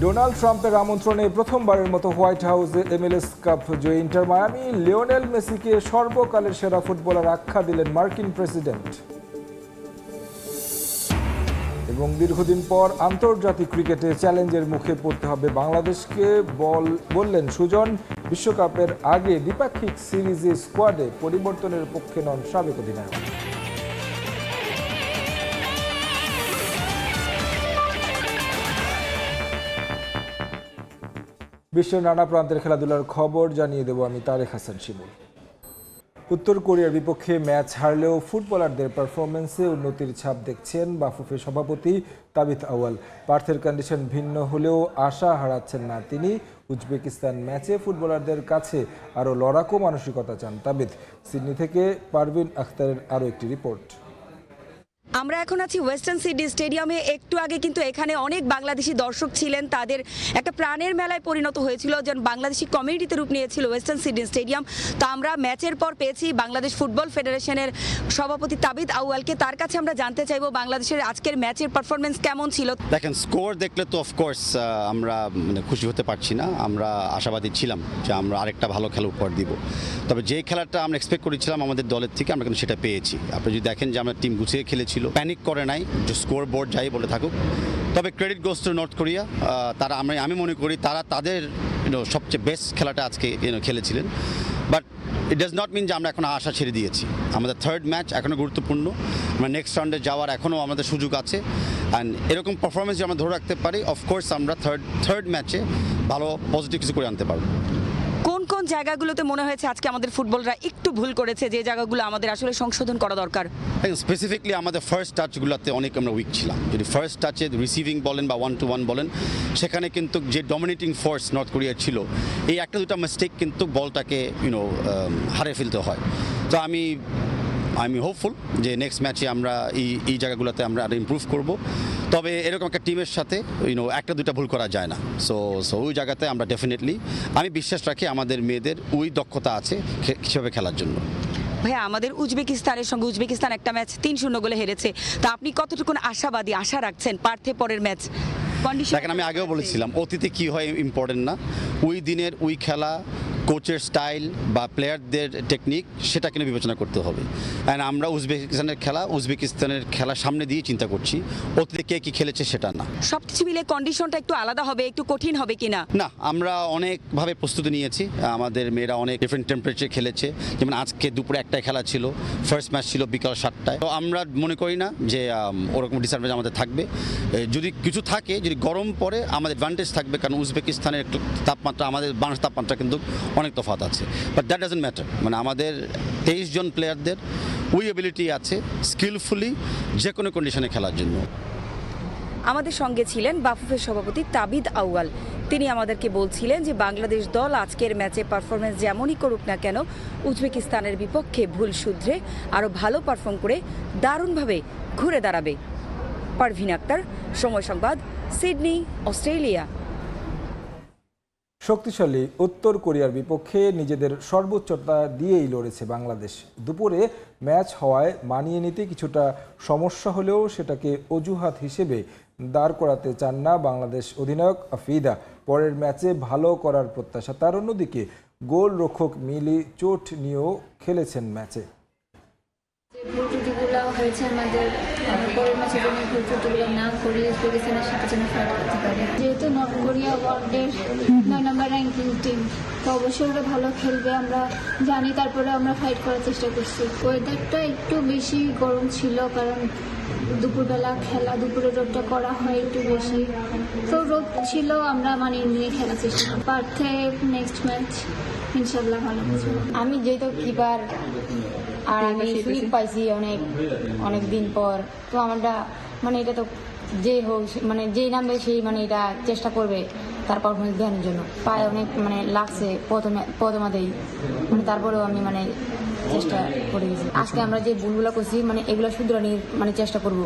Donald ট্রাম্পের আমন্ত্রণে প্রথমবারের মতো হোয়াইট হাউসে MLS কাপ জয়ী ইন্টার মায়ামি। লিওনেল মেসিকে সর্বকালের সেরা ফুটবলার আখ্যা দিলেন মার্কিন প্রেসিডেন্ট। এবং দীর্ঘদিন পর আন্তর্জাতিক ক্রিকেটে চ্যালেঞ্জের মুখে পড়তে হবে বাংলাদেশকে বললেন সুজন। বিশ্বকাপের আগে দ্বিপাক্ষিক সিরিজে স্কোয়াডে পরিবর্তনের পক্ষে নন সাবেক অধিনায়ক। বিশ্বের নানা প্রান্তের খেলাধুলার খবর জানিয়ে দেব আমি তারেক হাসান শিমুল। উত্তর কোরিয়ার বিপক্ষে ম্যাচ হারলেও ফুটবলারদের পারফরমেন্সে উন্নতির ছাপ দেখছেন বাফুফে সভাপতি তাবিথ আউয়াল। পার্থের কন্ডিশন ভিন্ন হলেও আশা হারাচ্ছেন না তিনি। উজবেকিস্তান ম্যাচে ফুটবলারদের কাছে আরও লড়াকু মানসিকতা চান তাবিথ। সিডনি থেকে পারভিন আখতারের আরও একটি রিপোর্ট। আমরা এখন আছি ওয়েস্টার্ন সিডনি স্টেডিয়ামে। একটু আগে কিন্তু এখানে অনেক বাংলাদেশি দর্শক ছিলেন, তাদের একটা প্রাণের মেলায় পরিণত হয়েছিল, যেন বাংলাদেশি কমিউনিটিতে রূপ নিয়েছিল ওয়েস্টার্ন সিডনি স্টেডিয়াম। তো আমরা ম্যাচের পর পেয়েছি বাংলাদেশ ফুটবল ফেডারেশনের সভাপতি তাবিথ আউয়ালকে। তার কাছে আমরা জানতে চাইবো বাংলাদেশের আজকের ম্যাচের পারফরমেন্স কেমন ছিল। দেখেন, স্কোর দেখলে তো অফকোর্স আমরা খুশি হতে পারছি না। আমরা আশাবাদী ছিলাম যে আমরা আরেকটা ভালো খেলা উপহার দিব, তবে যে খেলাটা আমরা এক্সপেক্ট করেছিলাম আমাদের দলের থেকে আমরা কিন্তু সেটা পেয়েছি। আপনি যদি দেখেন যে আমরা টিম গুছিয়ে খেলেছিল, প্যানিক করে নাই, যে স্কোর বোর্ড যাই বলে থাকুক। তবে credit goes to north Korea. তারা আমি মনে করি তারা তাদের সবচেয়ে বেস্ট খেলাটা আজকে খেলেছিলেন। But it does not mean যে আমরা এখন আশা ছেড়ে দিয়েছি। আমাদের থার্ড ম্যাচ এখনও গুরুত্বপূর্ণ, আমরা নেক্সট রাউন্ডে যাওয়ার এখনও আমাদের সুযোগ আছে। অ্যান্ড এরকম পারফরমেন্স যদি আমরা ধরে রাখতে পারি, অফকোর্স আমরা থার্ড ম্যাচে ভালো পজিটিভ কিছু করে আনতে পারবো। কোন কোন জায়গাগুলোতে মনে হয়েছে আজকে আমাদের ফুটবলরা একটু ভুল করেছে, যে জায়গাগুলো আমাদের আসলে সংশোধন করা দরকার? স্পেসিফিকলি আমাদের ফার্স্ট টাচগুলোতে অনেক আমরা উইক ছিলাম। যদি ফার্স্ট টাচে রিসিভিং বলেন বা 1-to-1 বলেন, সেখানে কিন্তু যে ডমিনেটিং ফোর্স নর্থ কোরিয়া ছিল, এই একটা দুটা মিস্টেক কিন্তু বলটাকে হারিয়ে ফেলতে হয়। তো আমি হোপফুল যে নেক্সট ম্যাচে আমরা এই জায়গাগুলোতে আমরা আরও ইমপ্রুভ করব। তবে এরকম একটা টিমের সাথে একটা দুটা ভুল করা যায় না। সো ওই জায়গাতে আমরা ডেফিনেটলি আমি বিশ্বাস রাখি আমাদের মেয়েদের ওই দক্ষতা আছে হিসেবে খেলার জন্য। ভাইয়া, আমাদের উজবেকিস্তানের সঙ্গে উজবেকিস্তান একটা ম্যাচ 3-0 গোলে হেরেছে। তা আপনি কতটুকু আশাবাদী, আশা রাখছেন পার্থে পরের ম্যাচ? দেখেন, আমি আগেও বলেছিলাম অতীতে কী হয় ইম্পর্টেন্ট না, ওই দিনের ওই খেলা, কোচের স্টাইল বা প্লেয়ারদের টেকনিক, সেটা কিনে বিবেচনা করতে হবে। অ্যান্ড আমরা উজবেকিস্তানের খেলা সামনে দিয়ে চিন্তা করছি, অতীতে কে কী খেলেছে সেটা না। সব কিছু মিলে কন্ডিশনটা একটু আলাদা হবে, একটু কঠিন হবে কিনা? না, আমরা অনেকভাবে প্রস্তুতি নিয়েছি। আমাদের মেয়েরা অনেক ডিফারেন্ট টেম্পারেচারে খেলেছে। যেমন আজকে দুপুরে একটাই খেলা ছিল, ফার্স্ট ম্যাচ ছিল বিকাল 7টায়। তো আমরা মনে করি না যে ওরকম ডিসঅ্যাডভান্টেজ আমাদের থাকবে। যদি কিছু থাকে, যদি গরম পড়ে আমাদের অ্যাডভান্টেজ থাকবে, কারণ উজবেকিস্তানের একটু তাপমাত্রা আমাদের বাংলাদেশ তাপমাত্রা কিন্তু অনেক তফাৎ আছে। But that doesn't matter. মানে আমাদের 23 জন প্লেয়ারদের ওই এবিলিটি আছে স্কিলফুলি যে কোনো কন্ডিশনে খেলার জন্য। আমাদের সঙ্গে ছিলেন বাফুফের সভাপতি তাবিথ আউয়াল। তিনি আমাদেরকে বলছিলেন যে বাংলাদেশ দল আজকের ম্যাচে পারফরমেন্স যেমনই করুক না কেন, উজবেকিস্তানের বিপক্ষে ভুল শুধরে আরও ভালো পারফর্ম করে দারুণভাবে ঘুরে দাঁড়াবে। পারভিন আক্তার, সময় সংবাদ, সিডনি, অস্ট্রেলিয়া। শক্তিশালী উত্তর কোরিয়ার বিপক্ষে নিজেদের সর্বোচ্চতা দিয়েই লড়েছে বাংলাদেশ। দুপুরে ম্যাচ হওয়ায় মানিয়ে নিতে কিছুটা সমস্যা হলেও সেটাকে অজুহাত হিসেবে দাঁড় করাতে চান না বাংলাদেশ অধিনায়ক আফিদা। পরের ম্যাচে ভালো করার প্রত্যাশা তার। অন্যদিকে গোলরক্ষক মিলি চোট নিয়েও খেলেছেন ম্যাচে। ত্রুটিগুলো হয়েছে আমাদের পরের ম্যাচে যেন ভুল ত্রুটিগুলো না করি, উজবেকিস্তানের সাথে যেন ফাইট করতে পারে। যেহেতু নর্থ কোরিয়া ওয়ার্ল্ডের 9 নম্বর র্যাঙ্কিং টিম, তো অবশ্যই ওরা ভালো খেলবে আমরা জানি। তারপরে আমরা ফাইট করার চেষ্টা করছি। ওয়েদারটা একটু বেশি গরম ছিল, কারণ দুপুরবেলা খেলা, দুপুরে রোদটা করা হয় একটু বেশি, তো রোদ ছিল, আমরা মানিয়ে নিয়ে খেলার চেষ্টা করি। পার্থে নেক্সট ম্যাচ ইনশাল্লাহ ভালো কিছু। আমি যেহেতু কিপার আর আমি সুযোগ পাইছি অনেক দিন পর, তো আমারটা এটা তো যে হোক যেই নামবে সেই এটা চেষ্টা করবে তার পারফরমেন্স দেওয়ার জন্য। পায়ে অনেক লাগছে প্রথমাতেই, তারপরেও আমি চেষ্টা করে গেছি। আজকে আমরা যে ভুলগুলো করছি এগুলো শুধরানোর চেষ্টা করব।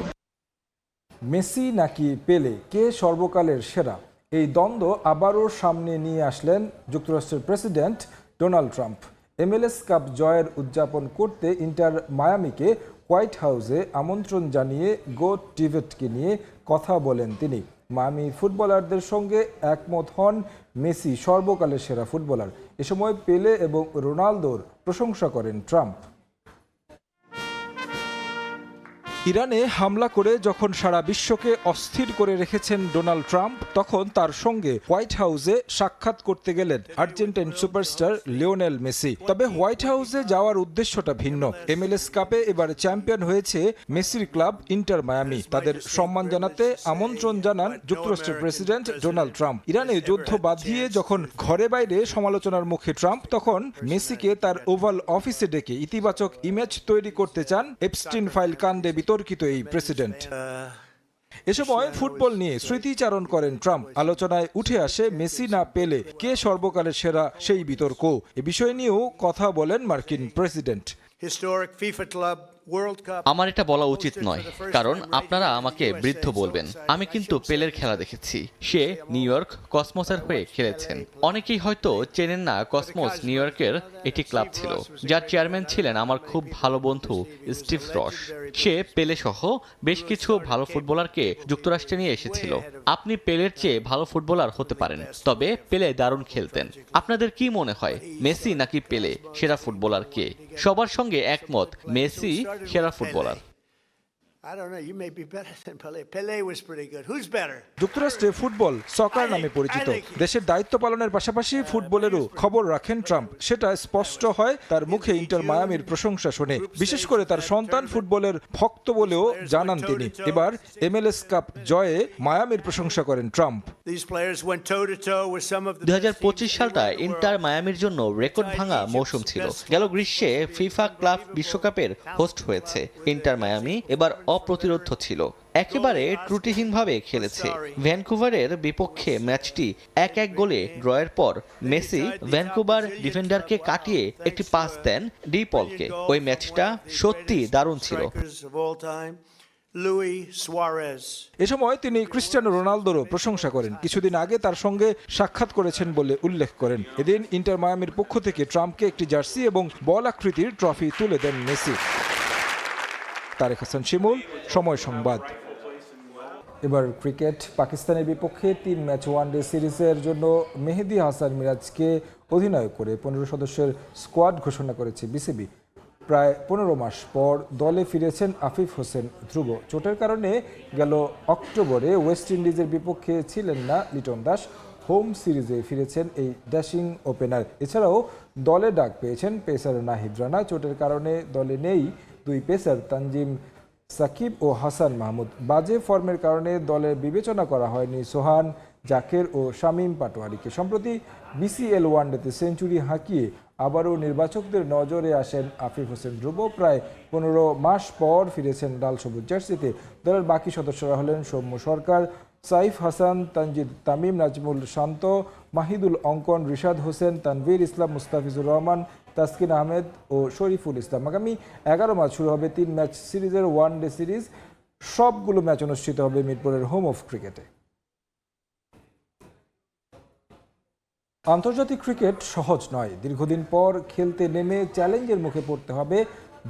মেসি নাকি পেলে, কে সর্বকালের সেরা? এই দ্বন্দ্ব আবারও সামনে নিয়ে আসলেন যুক্তরাষ্ট্রের president Donald Trump. MLS cup জয়ের উদযাপন করতে ইন্টার মায়ামিকে হোয়াইট হাউসে আমন্ত্রণ জানিয়ে গো টিভেটকে নিয়ে কথা বলেন তিনি। মায়ামি ফুটবলারদের সঙ্গে একমত হন মেসি সর্বকালের সেরা ফুটবলার। এ সময় পেলে এবং রোনালদোর প্রশংসা করেন ট্রাম্প। ইরানে হামলা করে যখন সারা বিশ্বকে অস্থির করে রেখেছেন ডোনাল্ড ট্রাম্প, তখন তার সঙ্গে হোয়াইট হাউসে সাক্ষাৎ করতে গেলেন আর্জেন্টাইন সুপারস্টার লিওনেল মেসি। তবে হোয়াইট হাউসে যাওয়ার উদ্দেশ্যটা ভিন্ন। MLS কাপে এবার চ্যাম্পিয়ন হয়েছে মেসির ক্লাব ইন্টার মায়ামি। তাদের সম্মান জানাতে আমন্ত্রণ জানান যুক্তরাষ্ট্রের প্রেসিডেন্ট ডোনাল্ড ট্রাম্প। ইরানে যুদ্ধ বাঁধিয়ে যখন ঘরে বাইরে সমালোচনার মুখে ট্রাম্প, তখন মেসিকে তার ওভাল অফিসে ডেকে ইতিবাচক ইমেজ তৈরি করতে চান এপস্টিন ফাইল কাণ্ডে বিতর্কিত এই প্রেসিডেন্ট। এ সময় ফুটবল নিয়ে স্মৃতিচারণ করেন ট্রাম্প। আলোচনায় উঠে আসে মেসি না পেলে কে সর্বকালের সেরা সেই বিতর্ক। এ বিষয় নিয়েও কথা বলেন মার্কিন প্রেসিডেন্ট। আমার এটা বলা উচিত নয়, কারণ আপনারা আমাকে বৃদ্ধ বলবেন। আমি কিন্তু পেলের খেলা দেখেছি। সে নিউ ইয়র্ক কসমোসের হয়ে খেলেছেন। অনেকেই হয়তো চেনেন না, কসমোস নিউ ইয়র্কের একটি ক্লাব ছিল, যার চেয়ারম্যান ছিলেন আমার খুব ভালো বন্ধু স্টিভ রস। সে পেলে সহ বেশ কিছু ভালো ফুটবলারকে যুক্তরাষ্ট্রে নিয়ে এসেছিল। আপনি পেলের চেয়ে ভালো ফুটবলার হতে পারেন, তবে পেলে দারুণ খেলতেন। আপনাদের কি মনে হয়, মেসি নাকি পেলে সেরা ফুটবলার কে? সবার সঙ্গে একমত, মেসি সেরা ফুটবলার। যুক্তরাষ্ট্রে ফুটবল সকার নামে পরিচিত। দেশের দায়িত্ব পালনের পাশাপাশি ফুটবলেরও খবর রাখেন ট্রাম্প। সেটা স্পষ্ট হয় তার মুখে ইন্টার মায়ামির প্রশংসা শুনে। বিশেষ করে তার সন্তান ফুটবলের ভক্ত বলেও জানান তিনি। এবার MLS কাপ জয়ে মায়ামির প্রশংসা করেন ট্রাম্প। 2025 সালটা ইন্টার মায়ামির জন্য রেকর্ড ভাঙা মৌসুম ছিল। গেল গ্রীষ্মে ফিফা ক্লাব বিশ্বকাপের হোস্ট হয়েছে ইন্টার মায়ামি। এবার অপ্রতিরোধ্য ছিল, একেবারে ত্রুটিহীনভাবে খেলেছে। ভ্যানকুভারের বিপক্ষে ম্যাচটি 1-1 গোলে ড্রয়ের পর মেসি ভ্যানকুভার ডিফেন্ডারকে কাটিয়ে একটি পাস দেন ডি পলকে। ওই ম্যাচটা সত্যি দারুণ ছিল। এ সময় তিনি ক্রিস্টিয়ানো রোনালদোরও প্রশংসা করেন। কিছুদিন আগে তার সঙ্গে সাক্ষাৎ করেছেন বলে উল্লেখ করেন। এদিন ইন্টার মায়ামির পক্ষ থেকে ট্রাম্পকে একটি জার্সি এবং বল আকৃতির ট্রফি তুলে দেন মেসি। তারেক হাসান শিমুল, সময় সংবাদ। এবার ক্রিকেট। পাকিস্তানের বিপক্ষে 3 ম্যাচ ওয়ানডে সিরিজের জন্য মেহেদী হাসান মিরাজকে অধিনায়ক করে 15 সদস্যের স্কোয়াড ঘোষণা করেছে বিসিবি। প্রায় 15 মাস পর দলে ফিরেছেন আফিফ হোসেন ধ্রুব। চোটের কারণে গেল অক্টোবরে ওয়েস্ট ইন্ডিজের বিপক্ষে ছিলেন না লিটন দাস। হোম সিরিজে ফিরেছেন এই ড্যাশিং ওপেনার। এছাড়াও দলে ডাক পেয়েছেন পেসার নাহিদ রানা। চোটের কারণে দলে নেই 2 পেসার তানজিম সাকিব ও হাসান মাহমুদ। বাজে ফর্মের কারণে দলে বিবেচনা করা হয়নি সোহান, জাকের ও শামীম পাটোয়ারিকে। সম্প্রতি বিসিএল ওয়ানডেতে সেঞ্চুরি হাঁকিয়ে আবারও নির্বাচকদের নজরে আসেন আফিফ হোসেন ধ্রুব। প্রায় 15 মাস পর ফিরেছেন লাল সবুজ জার্সিতে। দলের বাকি সদস্যরা হলেন সৌম্য সরকার, সাইফ হাসান, তানজিদ তামিম, নাজমুল শান্ত, মাহিদুল অঙ্কন, রিশাদ হোসেন, তানভীর ইসলাম, মুস্তাফিজুর রহমান, তাসকিন আহমেদ ও শরীফুল ইসলাম। আগামী 11 মার্চ শুরু হবে 3 ম্যাচ সিরিজের ওয়ানডে সিরিজ। সবগুলো ম্যাচ অনুষ্ঠিত হবে মিরপুরের হোম অফ ক্রিকেটে। আন্তর্জাতিক ক্রিকেট সহজ নয়। দীর্ঘদিন পর খেলতে নেমে চ্যালেঞ্জের মুখে পড়তে হবে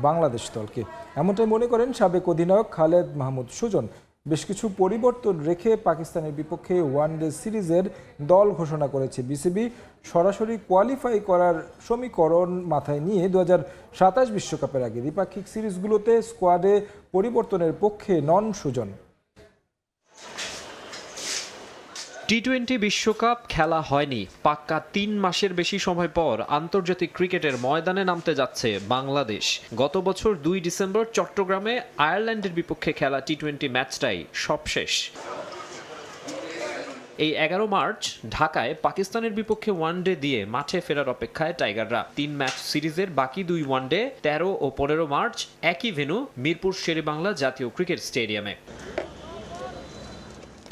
বাংলাদেশ দলকে, এমনটাই মনে করেন সাবেক অধিনায়ক খালেদ মাহমুদ সুজন। বেশ কিছু পরিবর্তন রেখে পাকিস্তানের বিপক্ষে ওয়ানডে সিরিজের দল ঘোষণা করেছে বিসিবি। সরাসরি কোয়ালিফাই করার সমীকরণ মাথায় নিয়ে 2027 বিশ্বকাপের আগে দ্বিপাক্ষিক সিরিজগুলোতে স্কোয়াডে পরিবর্তনের পক্ষে নন সুজন। টি-20 বিশ্বকাপ খেলা হয়নি। পাক্কা 3 মাসের বেশি সময় পর আন্তর্জাতিক ক্রিকেটের ময়দানে নামতে যাচ্ছে বাংলাদেশ। গত বছর 2 ডিসেম্বর চট্টগ্রামে আয়ারল্যান্ডের বিপক্ষে খেলা টি-20 ম্যাচটাই সবশেষ। এই 11 মার্চ ঢাকায় পাকিস্তানের বিপক্ষে ওয়ানডে দিয়ে মাঠে ফেরার অপেক্ষায় টাইগাররা। 3 ম্যাচ সিরিজের বাকি 2 ওয়ানডে 13 ও 15 মার্চ একই ভেন্যু মিরপুর শেরেবাংলা জাতীয় ক্রিকেট স্টেডিয়ামে।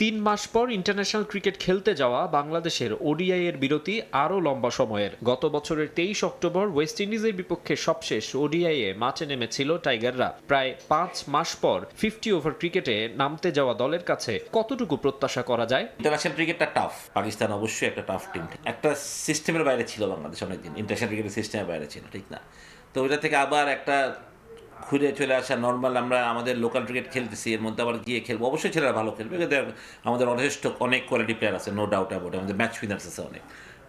3 মাস পর ইন্টারন্যাশনাল ক্রিকেট খেলতে যাওয়া বাংলাদেশের ওডিআই এর বিরতি আরও লম্বা সময়ের। গত বছরের 23 অক্টোবর ওয়েস্ট ইন্ডিজের বিপক্ষে সবশেষ ওডিআই এ মাঠে নেমেছিল টাইগাররা। প্রায় 5 মাস পর 50 ওভার ক্রিকেটে নামতে যাওয়া দলের কাছে কতটুকু প্রত্যাশা করা যায়? ইন্টারন্যাশনাল ক্রিকেটটা টাফ। পাকিস্তান অবশ্যই একটা টাফ টিম। একটা সিস্টেমের বাইরে ছিল বাংলাদেশ অনেকদিন, ইন্টারন্যাশনাল ক্রিকেটের সিস্টেমের বাইরে ছিল, ঠিক না? তো ওইটা থেকে আবার একটা ঘুরে চলে আসা নর্মাল আমরা আমাদের লোকাল ক্রিকেট খেলতেছি, এর মধ্যে আবার গিয়ে খেলবো, অবশ্যই ছেলেরা ভালো খেলবে, কিন্তু আমাদের যথেষ্ট অনেক কোয়ালিটি প্লেয়ার আছে, নো ডাউট অ্যাবাউট, আমাদের ম্যাচ উইনার্স আছে অনেক,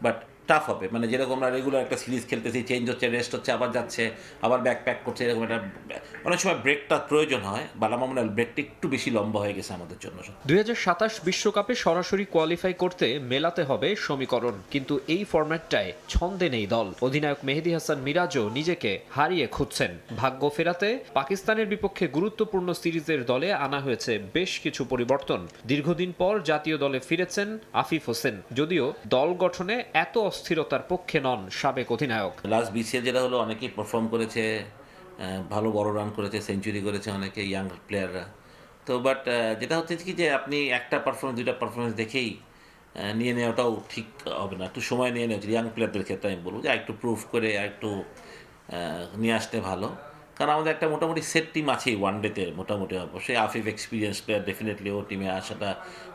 বাট টাফ হবে, মানে যেরকম আমরা রেগুলার একটা সিরিজ খেলতেছি, চেঞ্জ হচ্ছে, রেস্ট হচ্ছে, আবার যাচ্ছে, আবার ব্যাক প্যাক করছে, এরকম একটা অনেক সময় ব্রেকটা প্রয়োজন হয়, বাট আমার মনে হয় ব্রেকটা একটু বেশি লম্বা হয়ে গেছে আমাদের জন্য। 2027 বিশ্বকাপে সরাসরি কোয়ালিফাই করতে মেলাতে হবে সমীকরণ, কিন্তু এই ফরম্যাটটায় ছন্দে নেই দল। অধিনায়ক মেহেদী হাসান মিরাজও নিজেকে হারিয়ে খুঁজছেন। ভাগ্য ফেরাতে পাকিস্তানের বিপক্ষে গুরুত্বপূর্ণ সিরিজের দলে আনা হয়েছে বেশ কিছু পরিবর্তন। দীর্ঘদিন পর জাতীয় দলে ফিরেছেন আফিফ হোসেন, যদিও দল গঠনে এত অস্থিরতার পক্ষে নন সাবেক অধিনায়ক। লাস্ট বিসিএল যেটা হলো, অনেকেই পারফর্ম করেছে, ভালো বড় রান করেছে, সেঞ্চুরি করেছে অনেকে ইয়াং প্লেয়াররা। তো বাট যেটা হচ্ছে কি যে আপনি একটা পারফরমেন্স দুইটা পারফরমেন্স দেখেই নিয়ে নেওয়াটাও ঠিক হবে না, একটু সময় নিয়ে নেওয়া ইয়াং প্লেয়ারদের ক্ষেত্রে আমি বলবো যে একটু প্রুভ করে একটু নিয়ে আসতে ভালো, কারণ আমাদের একটা মোটামুটি সেট টিম আছেই ওয়ানডেতে মোটামুটি। অবশ্যই আফিফ এক্সপিরিয়েন্স প্লেয়ার, ডেফিনেটলি ও টিমে আসাটা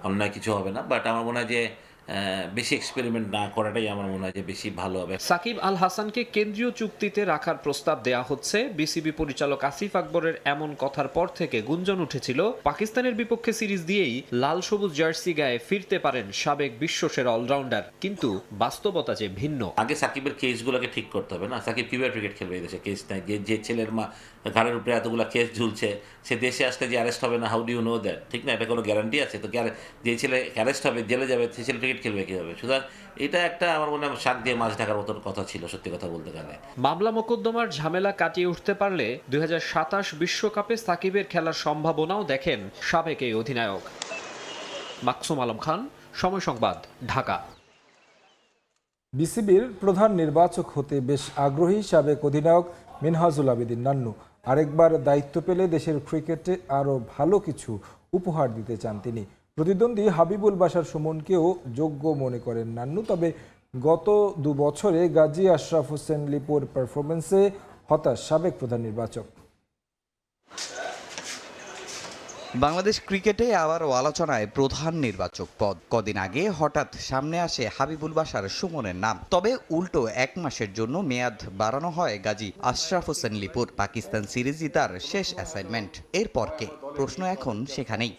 অন্যায় কিছু হবে না, বাট আমার মনে হয় যে বেশি এক্সপেরিমেন্ট না করাটাই আমার মনে হয় যে বেশি ভালো হবে। সাকিব আল হাসানকে কেন্দ্রীয় চুক্তিতে রাখার প্রস্তাব দেয়া হচ্ছে। বিসিবি পরিচালক আসিফ আকবরের এমন কথার পর থেকে গুঞ্জন উঠেছিল পাকিস্তানের বিপক্ষে সিরিজ দিয়েই লাল সবুজ জার্সি গায়ে ফিরতে পারেন সাবেক বিশ্বসেরা অলরাউন্ডার, কিন্তু বাস্তবতা যে ভিন্ন। আগে সাকিবের কেসগুলোকে ঠিক করতে হবে না, সাকিব কীভাবে ক্রিকেট খেলবে এই দেশে, কেস নাই, যে ছেলের ঘাড়ের উপরে এতগুলো কেস ঝুলছে, সে দেশে আসলে যে অ্যারেস্ট হবে না, how do you know that, ঠিক না? এটা কোনো গ্যারান্টি আছে? তো যে ছেলে অ্যারেস্ট হবে, জেলে যাবে, সে ছেলে ক্রিকেট খেলবে কীভাবে? সুতরাং এটা একটা আমার মনে হয় শাক দিয়ে মাছ ঢাকার মতন কথা ছিল, সত্যি কথা বলতে গেলে। মামলা মোকদ্দমার ঝামেলা কাটিয়ে উঠতে পারলে 2027 বিশ্বকাপে সাকিবের খেলার সম্ভাবনাও দেখেন সাবেক এই অধিনায়ক। মাকসুম আলম খান, সময় সংবাদ, ঢাকা। বিসিবির প্রধান নির্বাচক হতে বেশ আগ্রহী সাবেক অধিনায়ক মিনহাজুল আবেদিন নান্নু। আরেকবার দায়িত্ব পেলে দেশের ক্রিকেটে আরও ভালো কিছু উপহার দিতে চান তিনি। প্রতিদ্বন্দ্বী হাবিবুল বাশার সুমনকেও যোগ্য মনে করেন নান্নু। তবে গত 2 বছরে গাজী আশরাফ হোসেন লিপুর পারফরমেন্সে হতাশ সাবেক প্রধান নির্বাচক। বাংলাদেশ ক্রিকেটে আবারও আলোচনায় প্রধান নির্বাচক পদ। কদিন আগে হঠাৎ সামনে আসে হাবিবুল বাশার সুমনের নাম। তবে উল্টো 1 মাসের জন্য মেয়াদ বাড়ানো হয় গাজী আশরাফ হোসেন লিপুর। পাকিস্তান সিরিজই তার শেষ অ্যাসাইনমেন্ট। এরপর কে? প্রশ্ন এখন সেখানেই।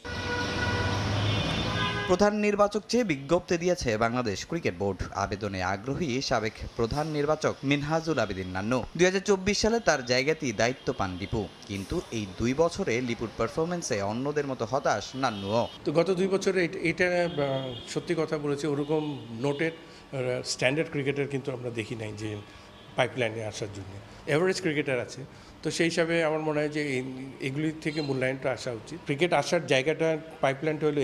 প্রধান নির্বাচক চেয়ে বিজ্ঞপ্তি দিয়েছে বাংলাদেশ ক্রিকেট বোর্ড। আবেদনে আগ্রহী সাবেক প্রধান নির্বাচক মিনহাজুল আবেদিন নান্নু। 2024 সালে তার জায়গাতেই দায়িত্ব পান লিপু, কিন্তু এই 2 বছরে লিপুর পারফরমেন্সে অন্যদের মতো হতাশ নান্নুও। তো গত 2 বছরে এটা সত্যি কথা বলেছে, ওরকম নোটেড স্ট্যান্ডার্ড ক্রিকেটার কিন্তু আমরা দেখি নাই যে পাইপলাইনে আসার জন্য। এভারেজ ক্রিকেটার আছে, তো সেই হিসাবে আমার মনে হয় যে এগুলির থেকে মূল্যায়নটা আসা উচিত। ক্রিকেট আসার জায়গাটা পাইপলাইনটা হলো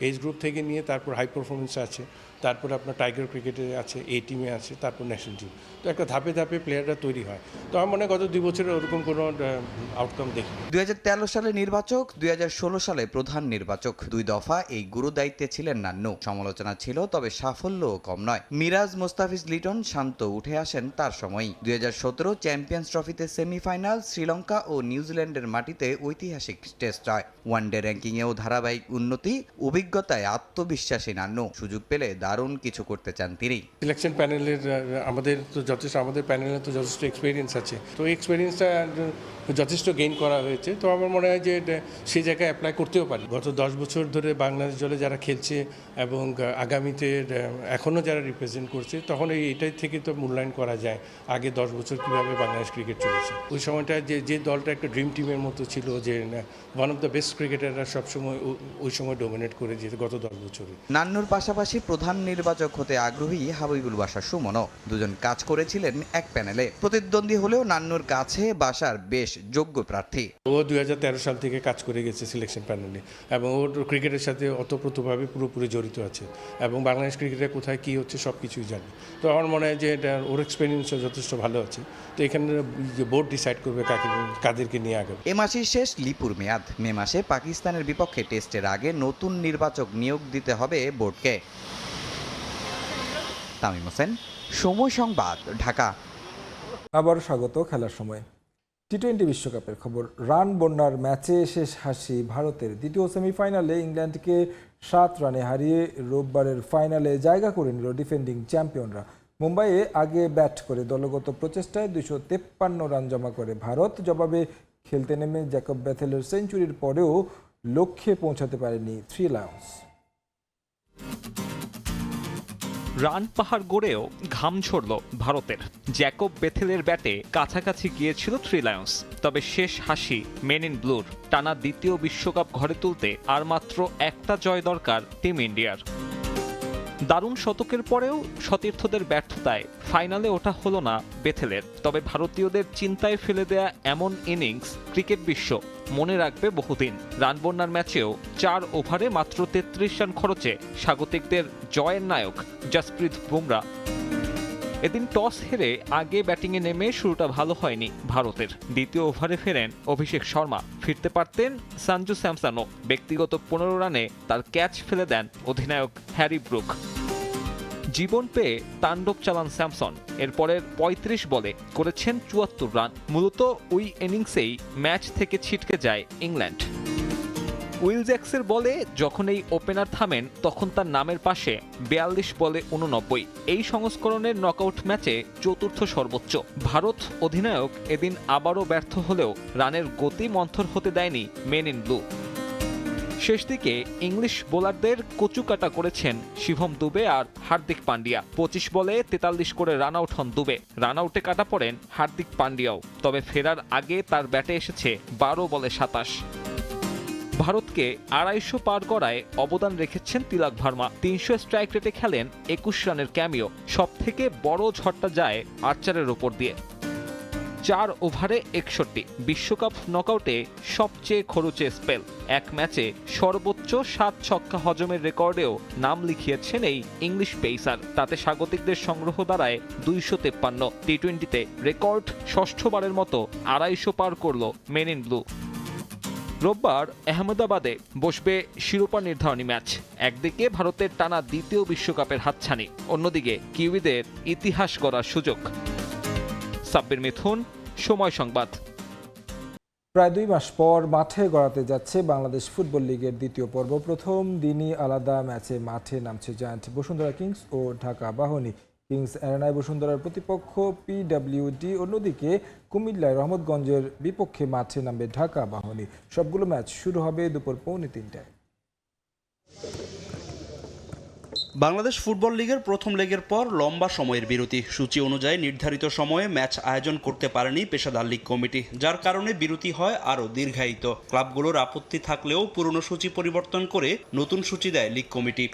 এজ গ্রুপ থেকে নিয়ে তারপর হাই পারফরমেন্স আছে, তারপর আপনার টাইগার ক্রিকেটে আছে, এ টিমে আছে, তারপর ন্যাশনাল টিম। তো একটা ধাপে ধাপে প্লেয়াররা তৈরি হয়। তো আমার মনে হয় গত 2 বছরে ওরকম কোনো আউটকাম দেখি। 2013 সালে নির্বাচক, 2016 সালে প্রধান নির্বাচক, 2 দফা এই গুরু দায়িত্বে ছিলেন নান্নু। সমালোচনা ছিল, তবে সাফল্যও কম নয়। মিরাজ, মোস্তাফিজ লিটন, শান্ত উঠে আসেন তার সময়ই। 2017 চ্যাম্পিয়ন্স ট্রফিতে সেমিফাইনাল, শ্রীলঙ্কা ও নিউজিল্যান্ডের মাটিতে ঐতিহাসিক টেস্ট জয়। ওয়ানডে র্যাঙ্কিংয়েও ধারাবাহিক উন্নতি। অভিজ্ঞতায় আত্মবিশ্বাসী নান্নু। সুযোগ পেলে দারুণ কিছু করতে চান তিনি। সিলেকশন প্যানেলের আমাদের প্যানেলে তো যথেষ্ট এক্সপিরিয়েন্স আছে, তো এই এক্সপিরিয়েন্সটা যথেষ্ট গেইন করা হয়েছে। তো আমার মনে হয় যে সেই জায়গায় অ্যাপ্লাই করতেও পারি। গত 10 বছর ধরে বাংলাদেশ দলে যারা খেলছে এবং আগামীতে এখনও যারা রিপ্রেজেন্ট করছে, তখন এইটাই থেকে তো মূল্যায়ন করা যায় আগে 10 বছর কীভাবে বাংলাদেশ ক্রিকেট চলেছে। ওই সময়টা যে দলটা একটা ড্রিম টিমের মতো ছিল, যে ওয়ান অফ দ্য বেস্ট ক্রিকেটাররা সবসময় ওই সময় ডোমিনেট করে যেত গত 10 বছরে। নান্নুর পাশাপাশি প্রধান নির্বাচক হতে আগ্রহী হাবিবুল বাশার সুমনও। দুজন কাজ করেছিলেন এক প্যানেলে। প্রতিদ্বন্দ্বী হলেও নান্নুর কাছে বাশার বেশ যোগ্য প্রার্থী। ও 2013 সাল থেকে কাজ করে গেছে সিলেকশন প্যানেলে, এবং ওর ক্রিকেটের সাথে ওতপ্রোতভাবে পুরোপুরি জড়িত আছে, এবং বাংলাদেশ ক্রিকেটে কোথায় কী হচ্ছে সব কিছুই জানে। তো আমার মনে হয় যে এটা ওর এক্সপিরিয়েন্সও যথেষ্ট ভালো আছে। তো এখানে বোর্ড ডিসাইড করবে কাদেরকে নিয়ে আগে। এ মাসেই শেষ লিপুর মেয়াদ। মে মাসে পাকিস্তানের বিপক্ষে টেস্টের আগে নতুন নির্বাচক নিয়োগ দিতে হবে বোর্ডকে। তামিম হোসেন, সময় সংবাদ, ঢাকা। আবার স্বাগত খেলার সময়। টি-20 বিশ্বকাপের খবর। রান বন্যার ম্যাচে শেষ হাসি ভারতের। দ্বিতীয় সেমিফাইনালে ইংল্যান্ডকে 7 রানে হারিয়ে রোববারের ফাইনালে জায়গা করে নিল ডিফেন্ডিং চ্যাম্পিয়নরা। মুম্বাইয়ে আগে ব্যাট করে দলগত প্রচেষ্টায় 253 রান জমা করে ভারত। জবাবে খেলতে নেমে জ্যাকব বেথেলের সেঞ্চুরির পরেও লক্ষ্যে পৌঁছাতে পারেনি থ্রি লায়ন্স। রান পাহাড় গড়েও ঘাম ঝরল ভারতের। জ্যাকব বেথেলের ব্যাটে কাছাকাছি গিয়েছিল থ্রি লায়ন্স, তবে শেষ হাসি মেন ইন ব্লুর। টানা দ্বিতীয় বিশ্বকাপ ঘরে তুলতে আর মাত্র একটা জয় দরকার টিম ইন্ডিয়ার। দারুণ শতকের পরেও সতীর্থদের ব্যর্থতায় ফাইনালে ওঠা হলো না বেথেলের। তবে ভারতীয়দের চিন্তায় ফেলে দেয়া এমন ইনিংস ক্রিকেট বিশ্ব মনে রাখবে বহুদিন। রানবন্যার ম্যাচেও 4 ওভারে মাত্র 33 রান খরচে স্বাগতিকদের জয়ের নায়ক জসপ্রীত বুমরা। এদিন টস হেরে আগে ব্যাটিংয়ে নেমে শুরুটা ভালো হয়নি ভারতের। দ্বিতীয় ওভারে ফেরেন অভিষেক শর্মা। ফিরতে পারতেন সঞ্জু স্যামসনও। ব্যক্তিগত 15 রানে তার ক্যাচ ফেলে দেন অধিনায়ক হ্যারি ব্রুক। জীবন পেয়ে তাণ্ডব চালান স্যামসন। এরপরের 35 বলে করেছেন 74 রান। মূলত ওই ইনিংসেই ম্যাচ থেকে ছিটকে যায় ইংল্যান্ড। উইল জ্যাক্সের বলে যখন এই ওপেনার থামেন তখন তার নামের পাশে 42 বলে 89। এই সংস্করণের নকআউট ম্যাচে চতুর্থ সর্বোচ্চ। ভারত অধিনায়ক এদিন আবারও ব্যর্থ হলেও রানের গতি মন্থর হতে দেয়নি মেন ইন ব্লু। শেষ দিকে ইংলিশ বোলারদের কচুকাটা করেছেন শিভম দুবে আর হার্দিক পান্ডিয়া। 25 বলে 43 করে রান আউট হন দুবে। রান আউটে কাটা পড়েন হার্দিক পান্ডিয়াও। তবে ফেরার আগে তার ব্যাটে এসেছে 12 বলে 27। ভারতকে 250 পার করায় অবদান রেখেছেন তিলক ভার্মা। 300 স্ট্রাইক রেটে খেলেন 21 রানের ক্যামিও। সব থেকে বড় ঝড়টা যায় আর্চারের ওপর দিয়ে। 4 ওভারে 61। বিশ্বকাপ নকআউটে সবচেয়ে খরুচে স্পেল। এক ম্যাচে সর্বোচ্চ 7 ছক্কা হজমের রেকর্ডেও নাম লিখিয়েছেন এই ইংলিশ পেসার। তাতে স্বাগতিকদের সংগ্রহ দাঁড়ায় 253। টি-20তে রেকর্ড ষষ্ঠবারের মতো 250 পার করল মেন ইন ব্লু। রোববার আহমেদাবাদে বসবে শিরোপা নির্ধারণী ম্যাচ। একদিকে ভারতের টানা দ্বিতীয় বিশ্বকাপের হাতছানি, অন্যদিকে কিউইদের ইতিহাস গড়ার সুযোগ। সাব্বির মিথুন, সময় সংবাদ। প্রায় 2 মাস পর মাঠে গড়াতে যাচ্ছে বাংলাদেশ ফুটবল লিগের দ্বিতীয় পর্ব। প্রথম দিনই আলাদা ম্যাচে মাঠে নামছে জায়ান্ট বসুন্ধরা কিংস ও ঢাকা বাহনী। কিংস অ্যারেনায় বসুন্ধরার প্রতিপক্ষ পিডব্লিউডি। অন্যদিকে কুমিল্লায় রহমতগঞ্জের বিপক্ষে মাঠে নামবে ঢাকা বাহনী। সবগুলো ম্যাচ শুরু হবে দুপুর 2:45টায়। বাংলাদেশ ফুটবল লিগের প্রথম লেগের পর লম্বা সময়ের বিরতি। সূচি অনুযায়ী নির্ধারিত সময়ে ম্যাচ আয়োজন করতে পারেনি পেশাদার লীগ কমিটি, যার কারণে বিরতি হয় আরও দীর্ঘায়িত। ক্লাবগুলোর আপত্তি থাকলেও পুরনো সূচি পরিবর্তন করে নতুন সূচি দেয় লীগ কমিটি।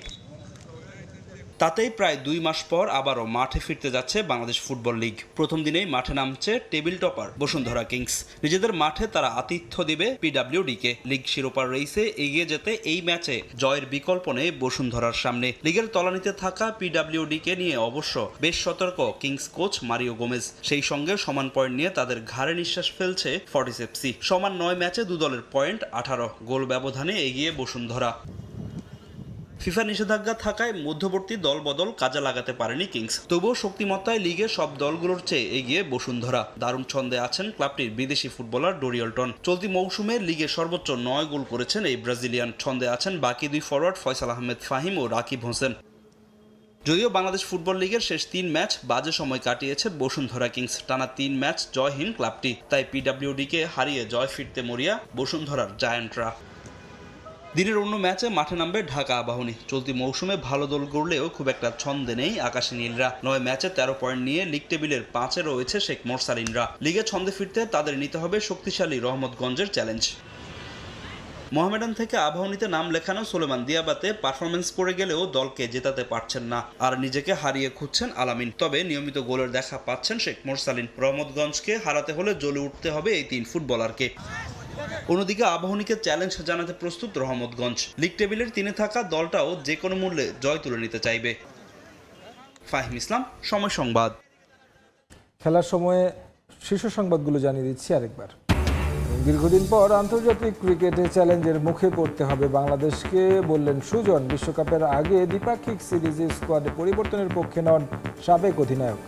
তাতেই প্রায় 2 মাস পর আবারও মাঠে ফিরতে যাচ্ছে বাংলাদেশ ফুটবল লিগ। প্রথম দিনেই মাঠে নামছে টেবিল টপার বসুন্ধরা কিংস। নিজেদের মাঠে তারা আতিথ্য দিবে পিডব্লিউডিকে। লিগ শিরোপার রেসে এগিয়ে যেতে এই ম্যাচে জয়ের বিকল্প নেই বসুন্ধরার সামনে। লিগের তলানিতে থাকা পিডব্লিউডিকে নিয়ে অবশ্য বেশ সতর্ক কিংস কোচ মারিও গোমেজ। সেই সঙ্গে সমান পয়েন্ট নিয়ে তাদের ঘাড়ে নিঃশ্বাস ফেলছে ফর্টিস এফসি। সমান 9 ম্যাচে 2 দলের পয়েন্ট 18। গোল ব্যবধানে এগিয়ে বসুন্ধরা। ফিফা নিষেধাজ্ঞা থাকায় মধ্যবর্তী দল বদল কাজে লাগাতে পারেনি কিংস। তবুও শক্তিমত্তায় লিগে সব দলগুলোর চেয়ে এগিয়ে বসুন্ধরা। দারুণ ছন্দে আছেন ক্লাবটির বিদেশি ফুটবলার ডোরিয়লটন। চলতি মৌসুমে লিগে সর্বোচ্চ 9 গোল করেছেন এই ব্রাজিলিয়ান। ছন্দে আছেন বাকি 2 ফরওয়ার্ড ফয়সাল আহমেদ ফাহিম ও রাকিব হোসেন। যদিও বাংলাদেশ ফুটবল লিগের শেষ 3 ম্যাচ বাজে সময় কাটিয়েছে বসুন্ধরা কিংস। টানা 3 ম্যাচ জয়হীন ক্লাবটি। তাই পিডব্লিউডিকে হারিয়ে জয় ফিরতে মরিয়া বসুন্ধরার জায়ান্টরা। দিনের অন্য ম্যাচে মাঠে নামবে ঢাকা বাহনী। চলতি মৌসুমে ভালো দল গড়লেও খুব একটা ছন্দে নেই আকাশী নীলরা। 9 ম্যাচে 13 পয়েন্ট নিয়ে লিগ টেবিলের 5-এ রয়েছে শেখ মোরসালিনরা। লিগে ছন্দে ফিরতে তাদের নিতে হবে শক্তিশালী রহমতগঞ্জের চ্যালেঞ্জ। মোহামেডান থেকে আবাহনীতে নাম লেখানো সুলেমান দিয়াবাতে পারফরমেন্স করে গেলেও দলকে জেতাতে পারছেন না, আর নিজেকে হারিয়ে খুঁজছেন আলামিন। তবে নিয়মিত গোলের দেখা পাচ্ছেন শেখ মোরসালিন। রহমতগঞ্জকে হারাতে হলে জ্বলে উঠতে হবে এই 3 ফুটবলারকে। অন্যদিকে আবাহনীকে চ্যালেঞ্জ জানাতে প্রস্তুত রহমতগঞ্জ। লিগ টেবিলের 3-এ থাকা দলটাও যে কোনো মূল্যে জয় তুলে নিতে চাইবে। ফাহিম ইসলাম, সময় সংবাদ। খেলার সময়ে শীর্ষ সংবাদগুলো জানিয়ে দিচ্ছি আরেকবার। দীর্ঘদিন পর আন্তর্জাতিক ক্রিকেটে চ্যালেঞ্জের মুখে পড়তে হবে বাংলাদেশকে, বললেন সুজন। বিশ্বকাপের আগে দ্বিপাক্ষিক সিরিজে স্কোয়াডে পরিবর্তনের পক্ষে নন সাবেক অধিনায়ক।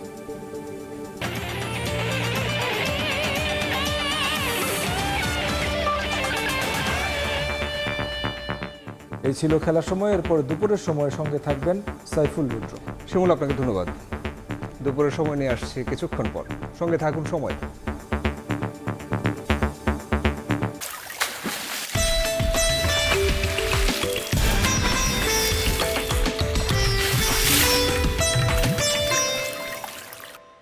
এই ছিল খেলার সময়। এরপর দুপুরের সময়ের সঙ্গে থাকবেন সাইফুল রুদ্র। শিমুল, আপনাকে ধন্যবাদ। দুপুরের সময় নিয়ে আসছি কিছুক্ষণ পর, সঙ্গে থাকুন সময়।